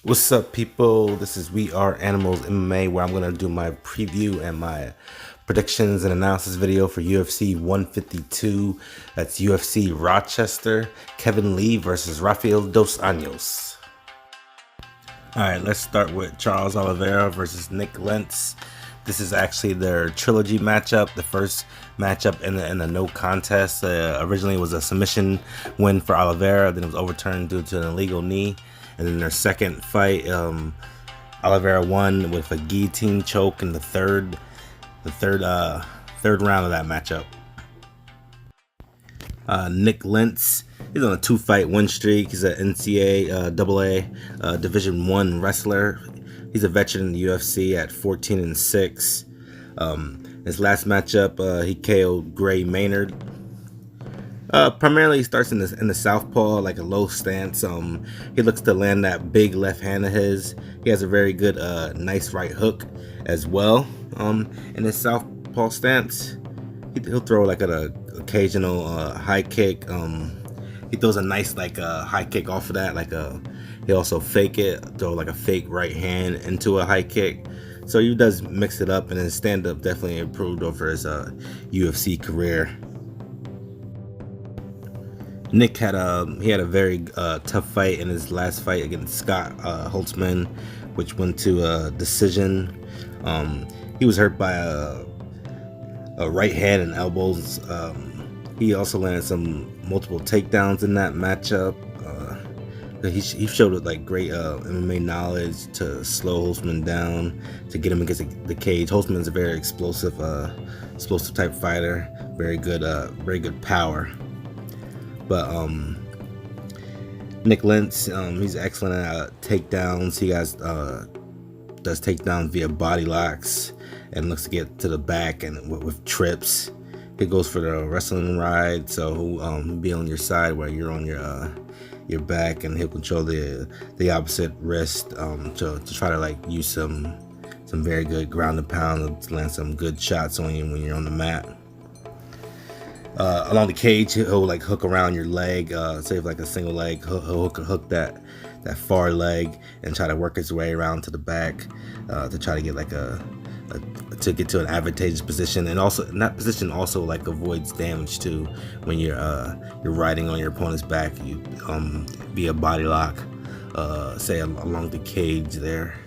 What's up, people? This is We Are Animals MMA, where I'm going to do my preview and my predictions and analysis video for UFC 152. That's UFC Rochester, Kevin Lee versus Rafael dos Anjos. Alright, let's start with Charles Oliveira versus Nick Lentz. This is actually their trilogy matchup, the first matchup in the no contest. Originally it was a submission win for Oliveira, then it was overturned due to an illegal knee. And then their second fight, Oliveira won with a guillotine choke in the third round of that matchup. Nick Lentz, he's on a 2-fight win streak. He's an NCAA Division I wrestler. He's a veteran in the UFC at 14-6. His last matchup, he KO'd Gray Maynard. Primarily he starts in the southpaw, like a low stance. He looks to land that big left hand of his. He has a very good, nice right hook as well. In his southpaw stance, he'll throw like an occasional high kick. He throws a nice high kick off of that. He also fake it, throw like a fake right hand into a high kick. So he does mix it up, and his stand up definitely improved over his UFC career. Nick had a very tough fight in his last fight against Scott Holtzman, which went to a decision. He was hurt by a right hand and elbows. He also landed some multiple takedowns in that matchup. He showed like great MMA knowledge to slow Holtzman down, to get him against the cage. Holtzman's a very explosive type fighter. Very good power. But Nick Lentz, he's excellent at takedowns. He does takedowns via body locks and looks to get to the back and with trips. He goes for the wrestling ride, so he'll be on your side while you're on your back, and he'll control the opposite wrist to try to use some very good ground and pound to land some good shots on you when you're on the mat. Along the cage, he'll hook around your leg, say a single leg, he'll hook that far leg and try to work his way around to the back to try to get to get to an advantageous position, and also in that position also avoids damage too when you're riding on your opponent's back. You via body lock, say along the cage there.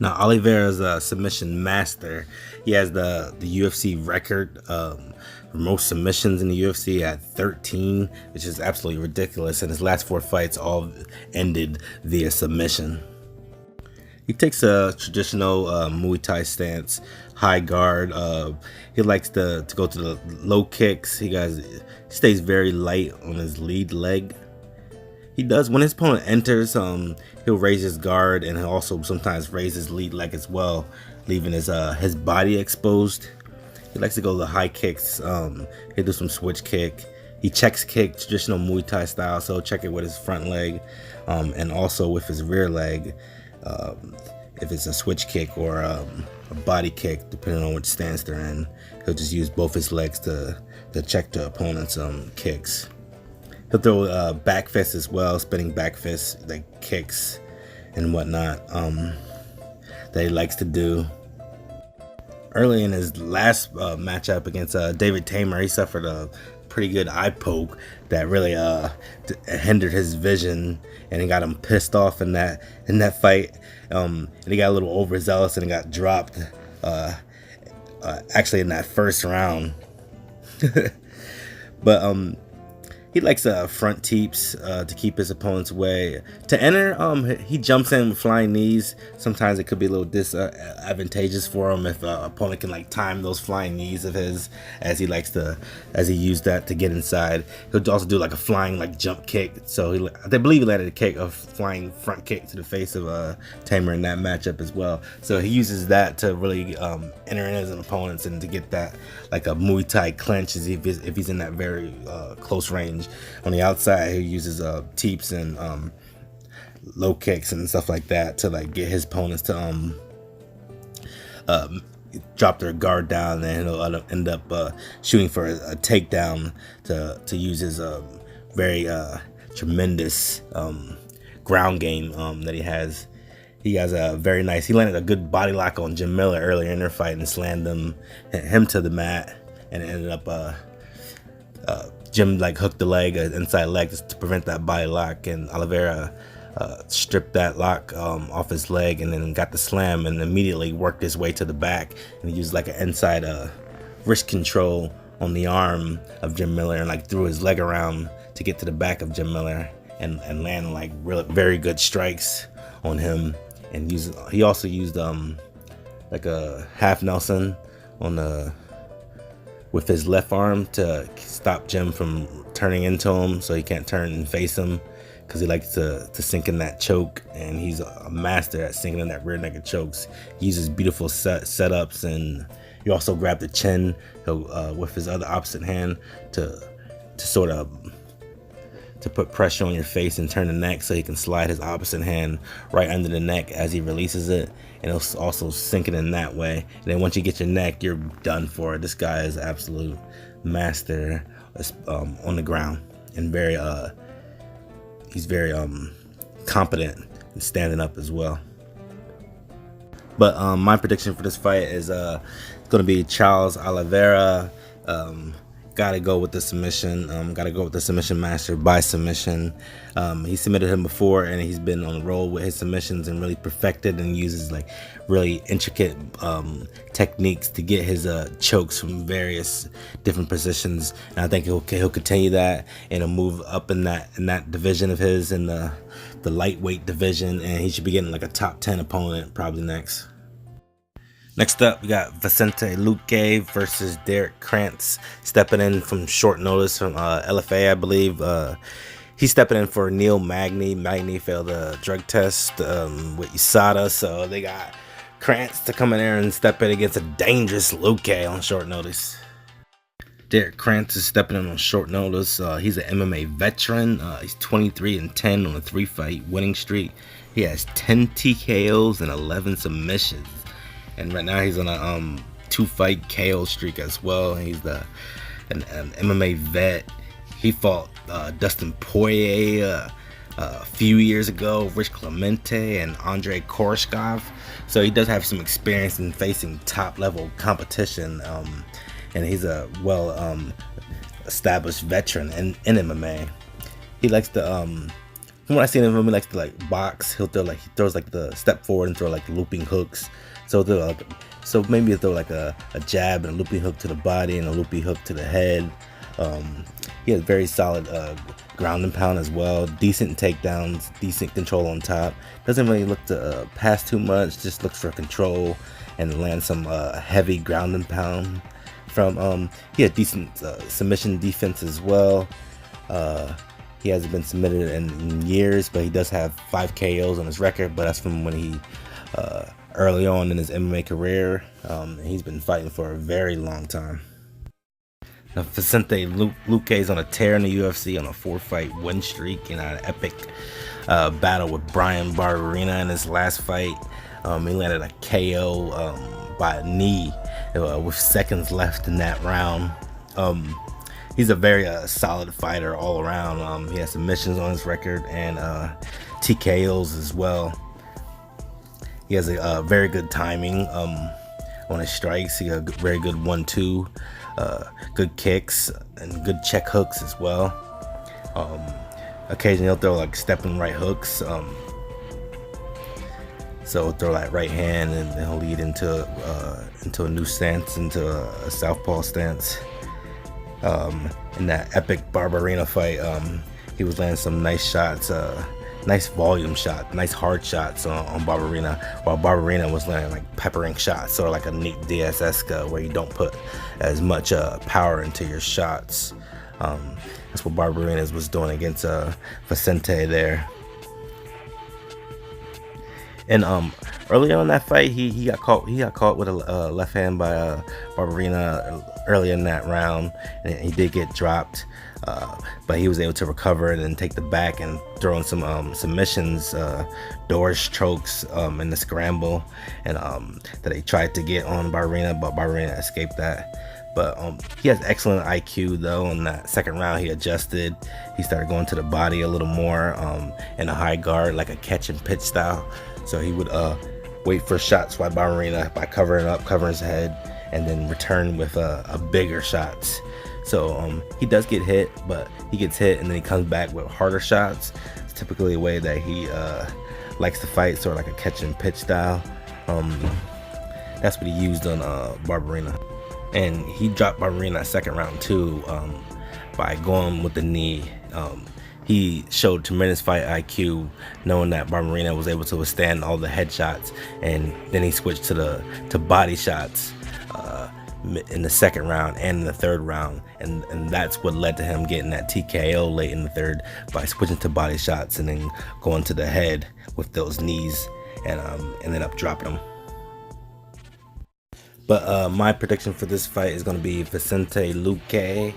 Now Oliveira's a submission master. He has the UFC record for most submissions in the UFC at 13, which is absolutely ridiculous. And his last 4 fights all ended via submission. He takes a traditional Muay Thai stance, high guard. He likes to go to the low kicks. He stays very light on his lead leg. He does, when his opponent enters, he'll raise his guard, and he'll also sometimes raise his lead leg as well, leaving his body exposed. He likes to go to the high kicks. He'll do some switch kick. He checks kick, traditional Muay Thai style, so he'll check it with his front leg, and also with his rear leg, if it's a switch kick or a body kick, depending on which stance they're in. He'll just use both his legs to check the opponent's kicks. He'll throw back fists as well, spinning back fists, like kicks and whatnot, that he likes to do. Early in his last matchup against David Tamer, he suffered a pretty good eye poke that really hindered his vision, and he got him pissed off in that fight. And he got a little overzealous and got dropped actually in that first round. But he likes front teeps to keep his opponents away. To enter, he jumps in with flying knees. Sometimes it could be a little disadvantageous for him if an opponent can time those flying knees of his, as he used that to get inside. He'll also do a flying jump kick. So I believe he landed a flying front kick to the face of Tamer in that matchup as well. So he uses that to really enter in his opponents and to get that a Muay Thai clinch if he's in that very close range. On the outside, he uses teeps and low kicks and stuff like that to get his opponents to drop their guard down, and he'll end up shooting for a takedown to use his very tremendous ground game that he has. He has a very nice. He landed a good body lock on Jim Miller earlier in their fight and slammed him to the mat, and it ended up Jim like hooked the leg, inside leg, to prevent that body lock, and Oliveira stripped that lock off his leg and then got the slam and immediately worked his way to the back, and he used like an inside wrist control on the arm of Jim Miller and like threw his leg around to get to the back of Jim Miller and land like really very good strikes on him. And he also used like a half Nelson on with his left arm to stop Jim from turning into him, so he can't turn and face him, because he likes to sink in that choke, and he's a master at sinking in that rear naked chokes. He uses beautiful setups, and he also grabbed the chin with his other opposite hand to sort of to put pressure on your face and turn the neck, so he can slide his opposite hand right under the neck as he releases it, and it'll also sink it in that way. And then once you get your neck, you're done for. This guy is an absolute master on the ground, and he's very competent in standing up as well. But my prediction for this fight is going to be Charles Oliveira. Gotta go with the submission. Gotta go with the submission master by submission. He submitted him before, and he's been on the roll with his submissions and really perfected and uses like really intricate techniques to get his chokes from various different positions. And I think he'll continue that, and he'll move up in that division of his, in the lightweight division, and he should be getting like a top 10 opponent probably next. Next up, we got Vicente Luque versus Derek Krantz, stepping in from short notice from LFA, I believe. He's stepping in for Neil Magny. Magny failed a drug test with USADA, so they got Krantz to come in there and step in against a dangerous Luque on short notice. Derek Krantz is stepping in on short notice. He's an MMA veteran. He's 23-10 on a 3-fight winning streak. He has 10 TKOs and 11 submissions. And right now he's on a 2-fight KO streak as well. He's an MMA vet. He fought Dustin Poirier a few years ago, Rich Clemente, and Andrei Koreshkov. So he does have some experience in facing top-level competition. And he's a well-established veteran in MMA. He likes to from what I've seen of him, he likes to like box. He throws like the step forward and throw like looping hooks. So maybe he'll throw like a jab and a looping hook to the body and a looping hook to the head. He has very solid ground and pound as well. Decent takedowns, decent control on top. Doesn't really look to pass too much. Just looks for control and land some heavy ground and pound. He had decent submission defense as well. He hasn't been submitted in years, but he does have 5 KOs on his record. But that's from when he early on in his MMA career. He's been fighting for a very long time. Now, Vicente Luque is on a tear in the UFC on a 4-fight win streak in an epic battle with Brian Barberena in his last fight. He landed a KO by a knee with seconds left in that round. He's a very solid fighter all around. He has submissions on his record and TKOs as well. He has a very good timing on his strikes. He has a very good 1-2, good kicks, and good check hooks as well. Occasionally he'll throw like stepping right hooks. So he'll throw that right hand and he'll lead into a new stance, into a southpaw stance. In that epic Barberena fight, he was landing some nice shots. Nice volume shot, nice hard shots on Barberena, while Barberena was landing like peppering shots, sort of like a Nate Diaz-esque, where you don't put as much power into your shots. That's what Barberena was doing against Vicente there. And early on in that fight, he got caught with a left hand by Barberena early in that round, and he did get dropped. But he was able to recover and then take the back and throw in some submissions, doors chokes in the scramble, and that they tried to get on Barberena, but Barberena escaped that. But he has excellent IQ though. In that second round, he adjusted. He started going to the body a little more in a high guard, like a catch and pitch style. So he would wait for shots by Barberena by covering his head, and then return with a bigger shots. So he does get hit, but he gets hit and then he comes back with harder shots. It's typically a way that he likes to fight, sort of like a catch and pitch style. That's what he used on Barberena. And he dropped Barberena that second round too, by going with the knee. He showed tremendous fight IQ, knowing that Barberena was able to withstand all the headshots, and then he switched to body shots in the second round and in the third round, and that's what led to him getting that TKO late in the third by switching to body shots and then going to the head with those knees, and ended up dropping him. But my prediction for this fight is going to be Vicente Luque,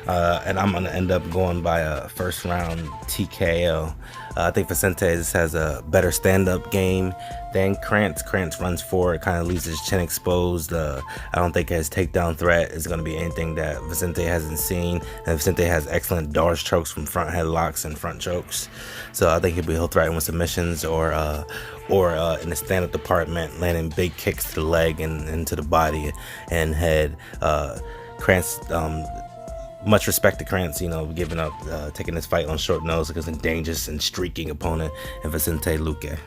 and I'm going to end up going by a first round TKO. I think Vicente has a better stand-up game than Krantz. Krantz runs forward, kind of leaves his chin exposed. I don't think his takedown threat is going to be anything that Vicente hasn't seen. And Vicente has excellent Darce chokes from front headlocks and front chokes. So I think he'll threaten with submissions or in the stand-up department, landing big kicks to the leg and into the body and head. Krantz, much respect to Krantz, giving up, taking this fight on short notice against a dangerous and streaking opponent in Vicente Luque.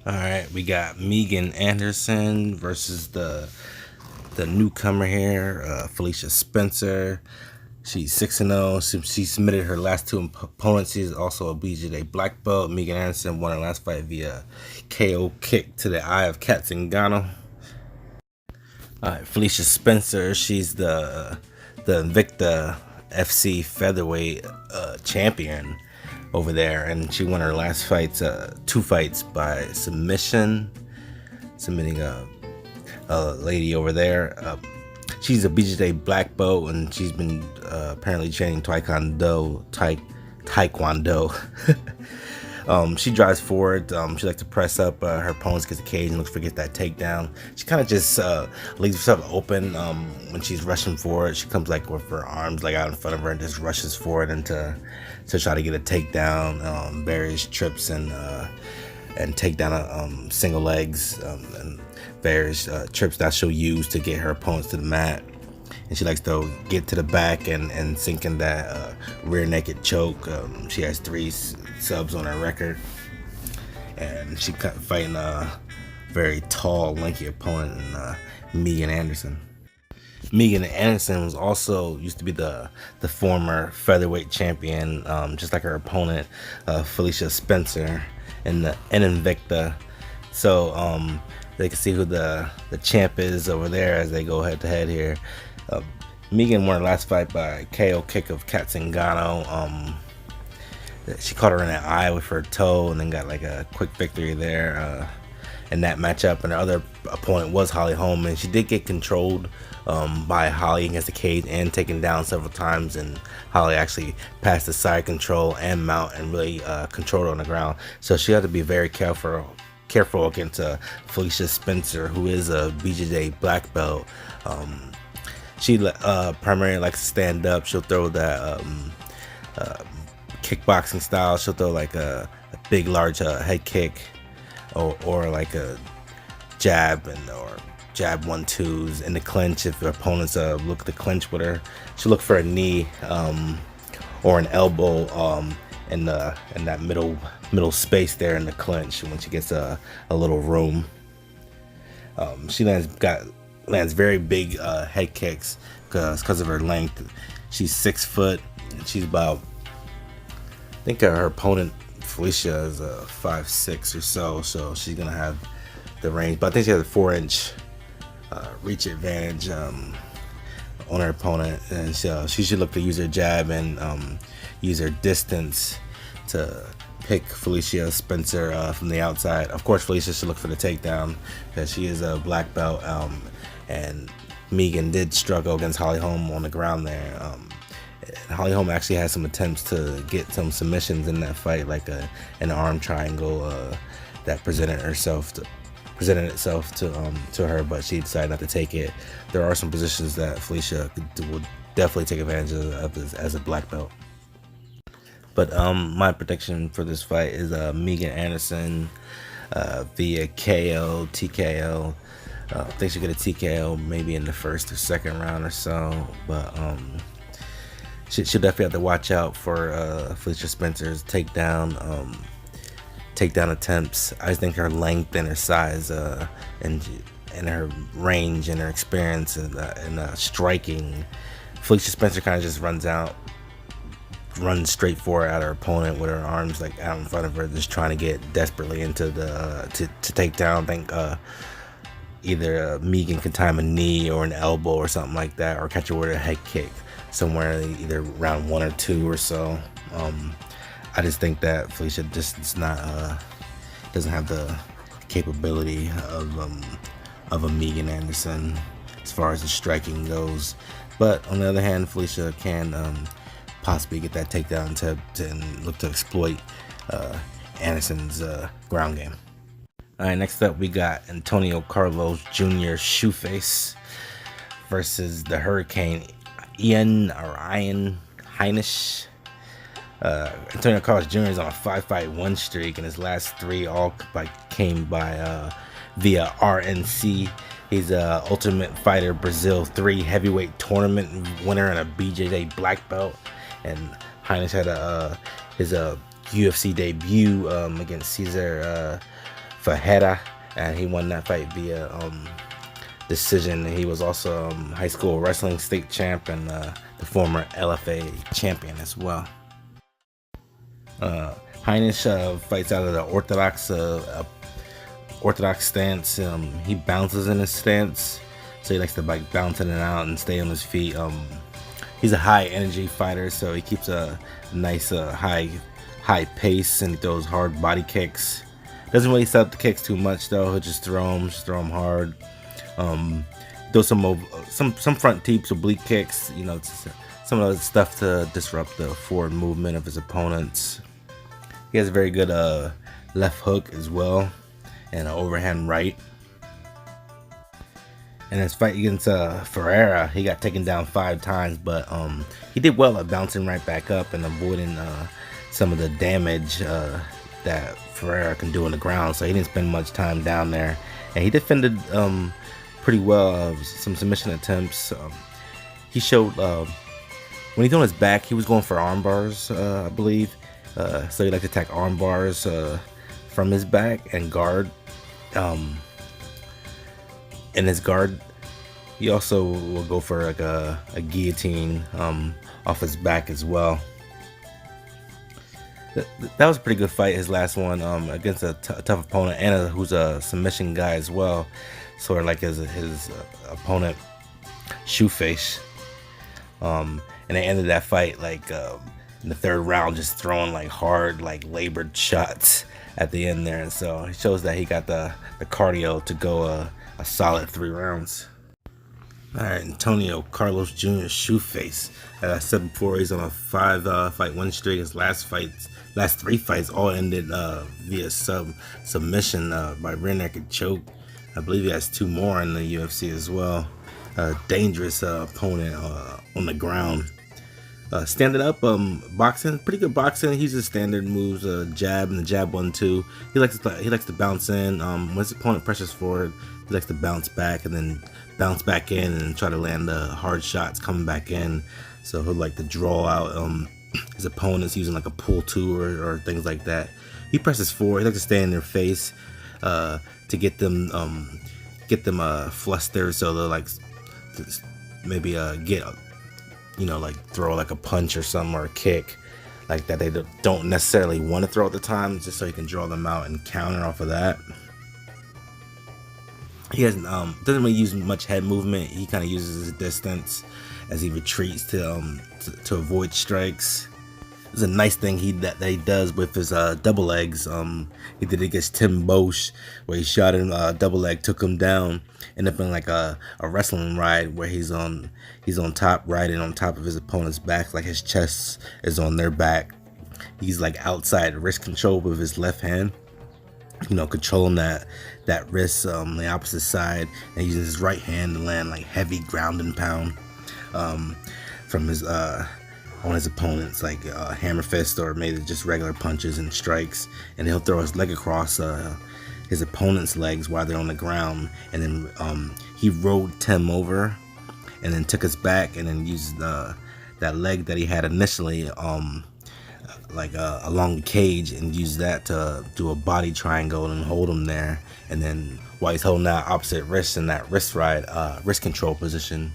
All right, we got Megan Anderson versus the newcomer here, Felicia Spencer. She's 6-0. She submitted her last two opponents. She's also a BJJ black belt. Megan Anderson won her last fight via KO kick to the eye of Kat Zingano. All right, Felicia Spencer, she's the Invicta FC featherweight champion over there, and she won her last fights, 2 fights by submitting a lady over there. She's a BJJ black belt, and she's been apparently training Taekwondo. She drives forward. She likes to press up her opponents, gets the cage and looks for get that takedown. She kind of just leaves herself open when she's rushing forward. She comes like with her arms like out in front of her and just rushes forward to try to get a takedown. Various trips and take down single legs and various trips that she'll use to get her opponents to the mat. And she likes to get to the back and sink in that rear naked choke. She has 3 subs on her record, and she fighting a very tall, lanky opponent, Megan Anderson. Megan Anderson was also used to be the former featherweight champion, just like her opponent, Felicia Spencer, in Invicta. So they can see who the champ is over there as they go head to head here. Megan won her last fight by KO kick of Kat Zingano. She caught her in the eye with her toe and then got like a quick victory there in that matchup. And her other opponent was Holly Holm, and she did get controlled by Holly against the cage and taken down several times. And Holly actually passed the side control and mount and really controlled her on the ground. So she had to be very careful against Felicia Spencer, who is a BJJ black belt. She primarily likes to stand up. She'll throw that kickboxing style. She'll throw like a big, large head kick, or like a jab or jab 1-2s in the clinch. If her opponents look to clinch with her, she'll look for a knee or an elbow in that middle space there in the clinch when she gets a little room. She lands very big head kicks because of her length. She's 6 foot, and she's about, I think her opponent Felicia is 5'6" or so she's gonna have the range, but I think she has a 4-inch reach advantage on her opponent, and so she should look to use her jab and use her distance to pick Felicia Spencer from the outside. Of course, Felicia should look for the takedown because she is a black belt, and Megan did struggle against Holly Holm on the ground there. Holly Holm actually had some attempts to get some submissions in that fight, like an arm triangle that presented herself presented itself to her, but she decided not to take it. There are some positions that Felicia will definitely take advantage of as a black belt. But my prediction for this fight is Megan Anderson via KO, TKO. I think she'll get a TKO maybe in the first or second round or so. But she'll definitely have to watch out for Felicia Spencer's takedown attempts. I think her length and her size and her range and her experience and striking, Felicia Spencer kind of just runs straight forward at her opponent with her arms like out in front of her, just trying to get desperately into the to take down. I think either Megan can time a knee or an elbow or something like that, or catch her with a head kick somewhere either round 1 or 2 or so. I just think that Felicia just doesn't have the capability of a Megan Anderson as far as the striking goes. But on the other hand, Felicia can possibly get that takedown and look to exploit Anderson's ground game. All right, next up we got Antonio Carlos Jr. Shoeface versus the Hurricane Ian Heinisch. Antonio Carlos Jr. is on a 5-fight win streak, and his last 3 all came by via RNC. He's a Ultimate Fighter Brazil 3 heavyweight tournament winner and a BJJ black belt. And Heinisch had his UFC debut against Cesar Ferreira, and he won that fight via decision. He was also high school wrestling state champ and the former LFA champion as well. Heinisch fights out of the orthodox stance. He bounces in his stance, so he likes to bounce in and out and stay on his feet. He's a high energy fighter, so he keeps a nice high pace, and he throws hard body kicks. Doesn't really set up the kicks too much though. He'll just throw them hard. Throw some front teeps, oblique kicks. Some of the stuff to disrupt the forward movement of his opponents. He has a very good left hook as well, and an overhand right. In his fight against Ferreira, he got taken down 5 times, but he did well at bouncing right back up and avoiding some of the damage that Ferreira can do on the ground. So he didn't spend much time down there, and he defended pretty well some submission attempts. He showed when he's on his back, he was going for arm bars, I believe. So he liked to attack arm bars from his back and guard. In his guard, he also will go for like a guillotine off his back as well. That was a pretty good fight, his last one, against a tough opponent, and who's a submission guy as well, sort of like his opponent, Shoeface. And they ended that fight like in the 3rd round, just throwing like hard, like labored shots at the end there. And so it shows that he got the cardio to go a solid 3 rounds. All right, Antonio Carlos Jr. Shoeface. As I said before, he's on a 5-fight win streak. His last 3 fights all ended via submission by rear naked choke. I believe he has 2 more in the UFC as well. Dangerous opponent on the ground. Standing up boxing, pretty good boxing. He uses standard moves, jab and the jab 1-2. He likes to bounce in. When his opponent pressures forward, he likes to bounce back and then bounce back in and try to land the hard shots coming back in. So he'll like to draw out his opponents using like a pull 2 or things like that. He presses forward. He likes to stay in their face to get them flustered, so they'll like maybe get like throw like a punch or something, or a kick like that they don't necessarily want to throw at the time, just so he can draw them out and counter off of that. He doesn't really use much head movement. He kind of uses his distance as he retreats to avoid strikes. There's a nice thing that he does with his double legs. He did it against Tim Bosch, where he shot him double leg, took him down, ended up in like a wrestling ride where he's on top, riding on top of his opponent's back, like his chest is on their back. He's like outside wrist control with his left hand, controlling that wrist, the opposite side, and using his right hand to land like heavy ground and pound from his on his opponents, like hammer fist or maybe just regular punches and strikes, and he'll throw his leg across his opponent's legs while they're on the ground, and then he rode Tim over and then took his back and then used that leg that he had initially along the cage, and use that to do a body triangle and hold him there. And then while he's holding that opposite wrist in that wrist control position,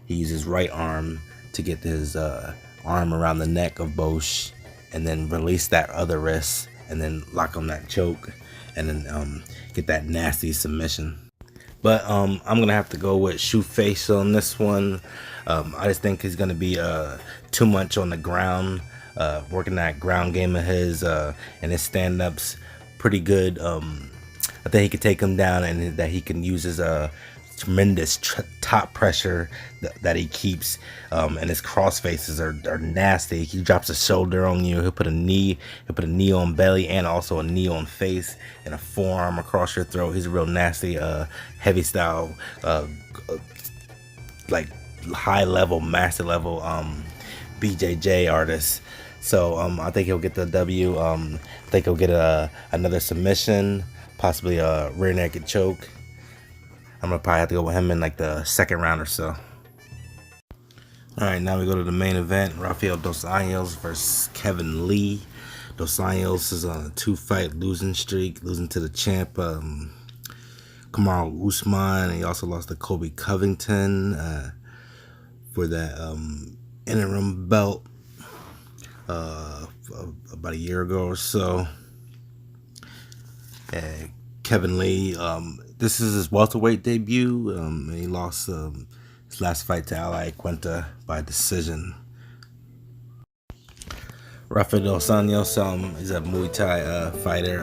he uses his right arm to get his arm around the neck of Bosch, and then release that other wrist and then lock on that choke, and then get that nasty submission. But I'm gonna have to go with shoot face on this one. I just think he's gonna be too much on the ground, working that ground game of his, and his stand-ups pretty good. I think he could take him down, and that he can use his tremendous top pressure that he keeps, and his cross faces are nasty. He drops a shoulder on you, he'll put a knee on belly and also a knee on face, and a forearm across your throat. He's a real nasty heavy style, like high level, master level BJJ artist. So I think he'll get the W. I think he'll get another submission, possibly a rear naked choke. I'm gonna probably have to go with him in like the second round or so. Alright, now we go to the main event. Rafael dos Anjos versus Kevin Lee. Dos Anjos is on a 2-fight losing streak, losing to the champ Kamaru Usman. He also lost to Colby Covington for that interim belt about a year ago or so. Kevin Lee, this is his welterweight debut. He lost his last fight to Ali Quinta by decision. Rafael dos Anjos is a Muay Thai fighter.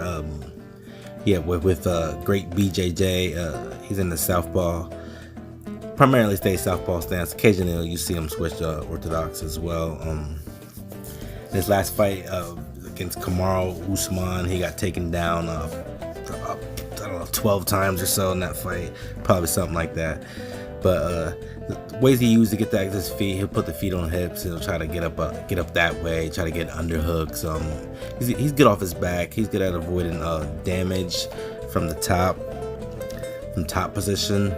With great BJJ. He's in the southpaw, primarily stays southpaw stance. Occasionally you see him switch orthodox as well. His last fight against Kamaru Usman, he got taken down 12 times or so in that fight, probably something like that. But the ways he used to get back to his feet, he'll put the feet on hips, he'll try to get up that way, try to get underhooks. He's good off his back. He's good at avoiding damage from the top position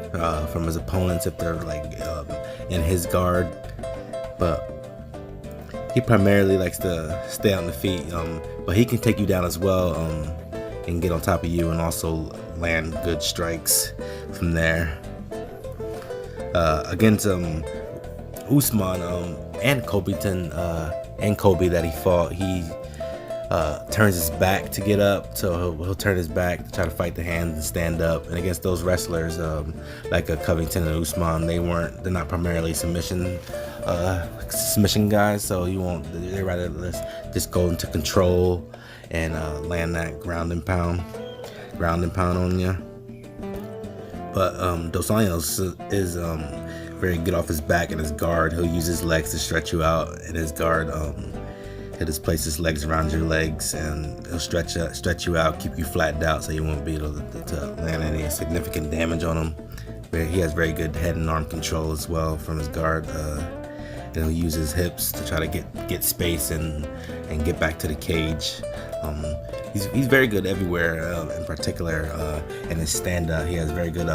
from his opponents if they're like in his guard. But he primarily likes to stay on the feet, but he can take you down as well, and get on top of you and also land good strikes from there. Against Usman and Covington and Colby that he fought, he turns his back to get up, so he'll turn his back to try to fight the hands and stand up. And against those wrestlers like Covington and Usman, they're not primarily submission guys, so they rather just go into control and land that ground and pound on you. But Dos Anjos is very good off his back and his guard. He'll use his legs to stretch you out, and his guard he'll just place his legs around your legs, and he'll stretch you out, keep you flattened out, so you won't be able to land any significant damage on him. But he has very good head and arm control as well from his guard. And he'll use his hips to try to get space and get back to the cage. He's very good everywhere. In particular, in his stand-up, he has very good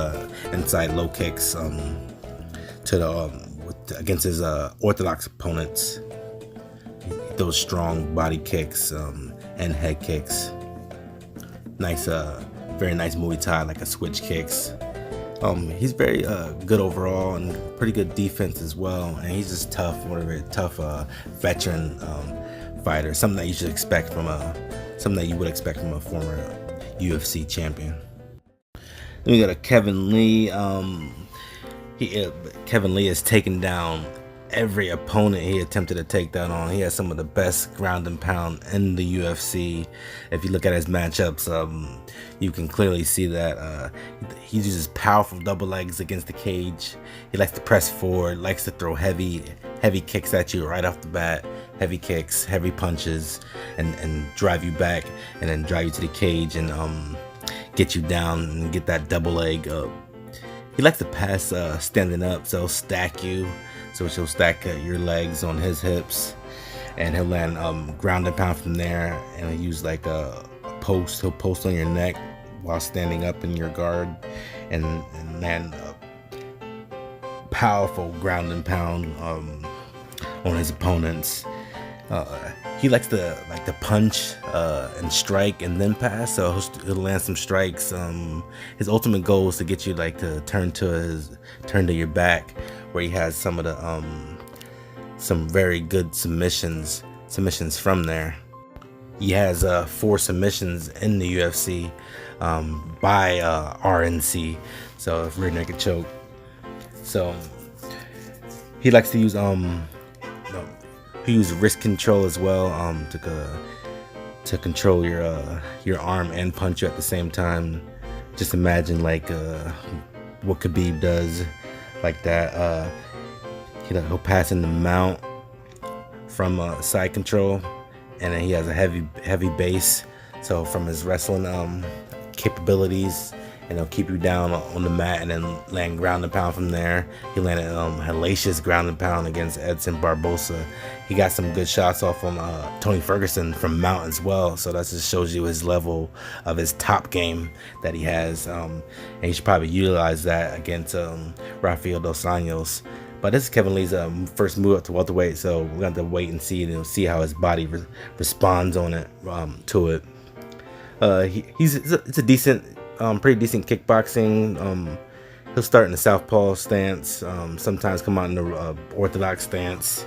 inside low kicks against his orthodox opponents. He throws strong body kicks and head kicks. Nice, very nice Muay Thai, like a switch kicks. He's very good overall and pretty good defense as well. And he's just tough, veteran fighter. Something that you would expect from a former UFC champion. Then we got a Kevin Lee. Kevin Lee has taken down every opponent he attempted to take that on. He has some of the best ground and pound in the UFC. If you look at his matchups, you can clearly see that he uses powerful double legs against the cage. He likes to press forward, likes to throw heavy kicks at you right off the bat. Heavy kicks, heavy punches, and drive you back, and then drive you to the cage. And get you down and get that double leg up. He likes to pass standing up, so he'll stack you. So she'll stack your legs on his hips, and he'll land ground and pound from there, and he'll use like a post. He'll post on your neck while standing up in your guard, and land powerful ground and pound on his opponents. He likes to punch and strike and then pass, so he'll land some strikes. His ultimate goal is to get you to turn to your back, where he has some of the some very good submissions from there. He has 4 submissions in the UFC by RNC, so rear naked choke. So he likes to use wrist control as well, to control your arm and punch you at the same time. Just imagine what Khabib does like that. He'll pass in the mount from side control, and then he has a heavy base. So from his wrestling capabilities, and he'll keep you down on the mat and then land ground and pound from there. He landed hellacious ground and pound against Edson Barbosa. He got some good shots off on Tony Ferguson from mount as well. So that just shows you his level of his top game that he has. And he should probably utilize that against Rafael dos Anjos. But this is Kevin Lee's first move up to welterweight, so we're going to have to wait and see how his body responds on it to it. It's a decent, pretty decent kickboxing. He'll start in the southpaw stance, sometimes come out in the orthodox stance.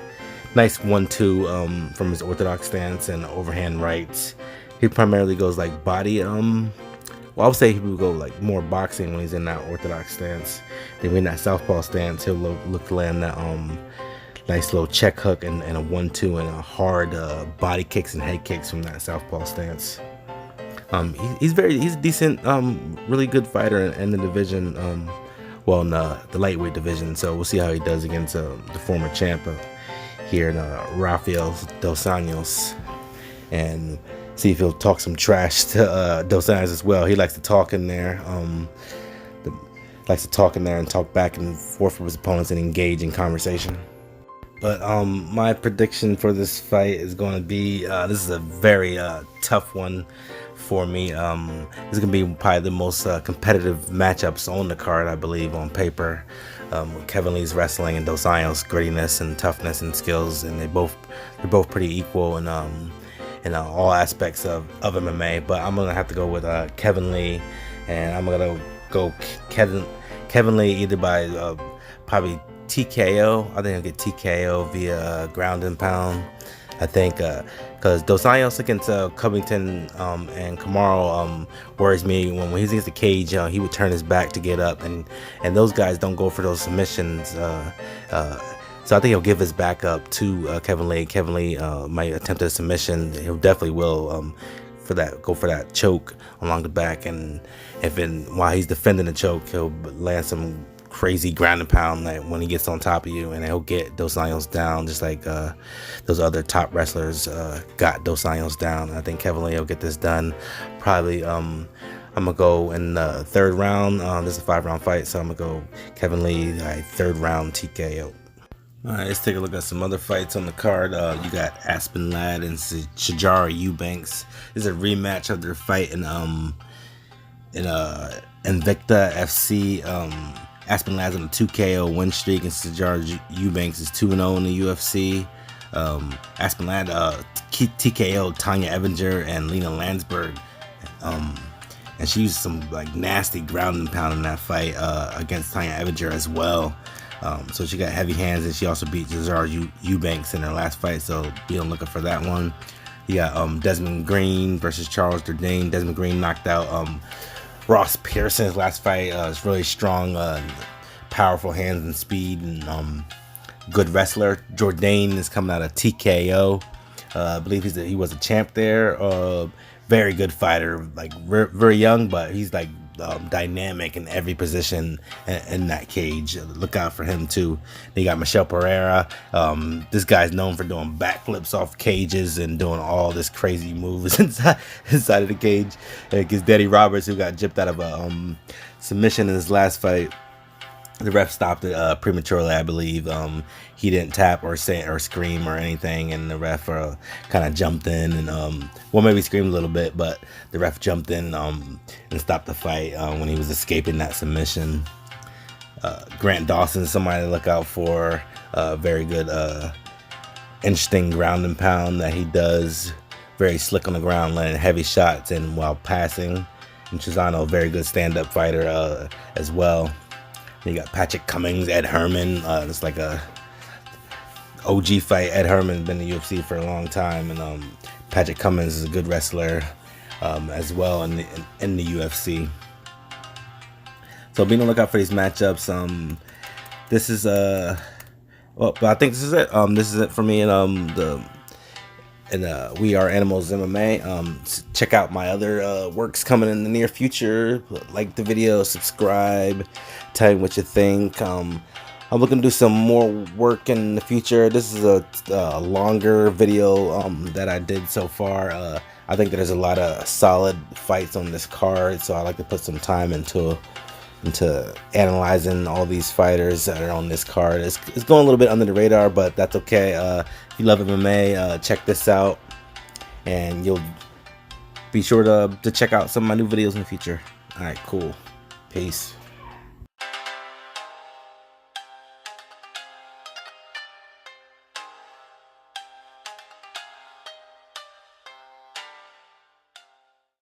Nice 1-2 from his orthodox stance and overhand rights. He primarily goes body. Well, I would say he would go more boxing when he's in that orthodox stance. Then when in that southpaw stance, he'll look to land that nice little check hook and a 1-2 and a hard body kicks and head kicks from that southpaw stance. He's a decent, really good fighter in the division. Well, in the lightweight division. So we'll see how he does against the former champ here in Rafael dos Anjos, and see if he'll talk some trash to Dos Anjos as well. He likes to talk in there. And talk back and forth with his opponents and engage in conversation. But my prediction for this fight is going to be this is a very tough one for me. This is going to be probably the most competitive matchups on the card, I believe, on paper. With Kevin Lee's wrestling and Dos Anjos' grittiness and toughness and skills, and they're both pretty equal in all aspects of MMA. But I'm gonna have to go with Kevin Lee, and I'm gonna go Kevin Lee either by probably TKO. I think I'll get TKO via ground and pound. I think because Dos Anjos against Covington and Kamaru worries me. When he's against the cage, he would turn his back to get up, and those guys don't go for those submissions. So I think he'll give his back up to Kevin Lee. Kevin Lee might attempt a submission. He'll definitely will go for that choke along the back, and while he's defending the choke, he'll land some crazy ground and pound when he gets on top of you, and he'll get Dos Anjos down just like those other top wrestlers got Dos Anjos down. I think Kevin Lee will get this done. Probably I'm gonna go in the 3rd round. This is a 5-round fight, so I'm gonna go Kevin Lee, 3rd round TKO. Alright, let's take a look at some other fights on the card. You got Aspen Ladd and Sijara Eubanks. This is a rematch of their fight in Invicta FC. Aspen Ladd's on a 2-KO win streak, and Sijara Eubanks is 2-0 in the UFC. Aspen Ladd TKO Tanya Evinger and Lena Landsberg, and she used some nasty ground and pound in that fight against Tanya Evinger as well. So she got heavy hands, and she also beat Sijara Eubanks in her last fight, so be on lookout for that one. You got Desmond Green versus Charles Jourdain. Desmond Green knocked out Ross Pearson's last fight. It's really strong, powerful hands and speed, and good wrestler. Jourdain is coming out of TKO. I believe he was a champ there. Very good fighter, very young, but he's dynamic in every position in that cage. Look out for him too. They got Michel Pereira. This guy's known for doing backflips off cages and doing all this crazy moves inside of the cage. Against Danny Roberts, who got gypped out of a submission in his last fight. The ref stopped it prematurely, I believe. He didn't tap or say or scream or anything, and the ref kind of jumped in and well, maybe screamed a little bit, but the ref jumped in and stopped the fight when he was escaping that submission. Grant Dawson, somebody to look out for. Very good, interesting ground and pound that he does. Very slick on the ground, landing heavy shots and while passing. And Chisano, a very good stand-up fighter as well. You got Patrick Cummings, Ed Herman. It's like a OG fight. Ed Herman's been in the UFC for a long time, and Patrick Cummings is a good wrestler as well in the UFC. So be on the lookout for these matchups. This is well, I think this is it. This is it for me and We Are Animals MMA. Check out my other works coming in the near future. Like the video, subscribe, tell me what you think. I'm looking to do some more work in the future. This is a longer video that I did so far. I think that there's a lot of solid fights on this card, so I like to put some time into analyzing all these fighters that are on this card. It's going a little bit under the radar, but that's okay. If you love MMA, check this out, and you'll be sure to check out some of my new videos in the future. All right, cool. Peace.